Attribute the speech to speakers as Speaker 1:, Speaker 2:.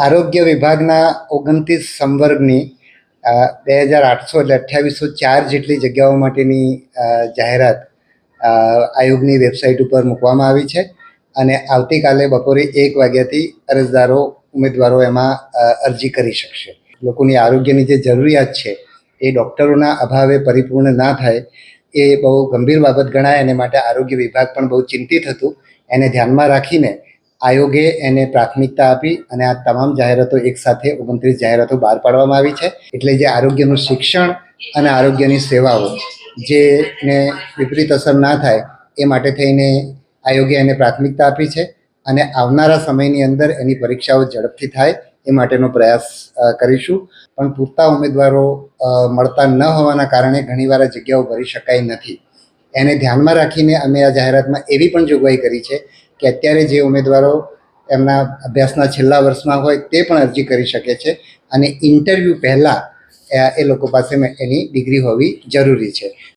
Speaker 1: આરોગ્ય વિભાગના 29 સંવર્ગની 2800 એટલે 2804 જેટલી જગ્યાઓ માટેની જાહેરાત આયોગની વેબસાઇટ ઉપર મૂકવામાં આવી છે અને આવતીકાલે બપોરે 1 વાગ્યાથી ઉમેદવારો એમાં અરજી કરી શકશે. લોકોની આરોગ્યની જે જરૂરિયાત છે એ ડૉક્ટરોના અભાવે પરિપૂર્ણ ના થાય એ બહુ ગંભીર બાબત ગણાય અને માટે આરોગ્ય વિભાગ પણ બહુ ચિંતિત હતું. એને ધ્યાનમાં રાખીને આયોગે એને પ્રાથમિકતા આપી અને આ તમામ જાહેરાતો એકસાથે 29 જાહેરાતો બહાર પાડવામાં આવી છે. એટલે જે આરોગ્યનું શિક્ષણ અને આરોગ્યની સેવાઓ જેને વિપરીત અસર ના થાય એ માટે થઈને આયોગે એને પ્રાથમિકતા આપી છે અને આવનારા સમયની અંદર એની પરીક્ષાઓ ઝડપથી થાય એ માટેનો પ્રયાસ કરીશું. પણ પૂરતા ઉમેદવારો મળતા ન હોવાના કારણે ઘણીવાર આ જગ્યાઓ ભરી શકાય નથી. એને ધ્યાનમાં રાખીને અમે આ જાહેરાતમાં એવી પણ જોગવાઈ કરી છે કે અત્યારે જે ઉમેદવારો એમના અભ્યાસના છેલ્લા વર્ષમાં હોય તે પણ અરજી કરી શકે છે અને ઇન્ટરવ્યૂ પહેલાં એ લોકો પાસે એની ડિગ્રી હોવી જરૂરી છે.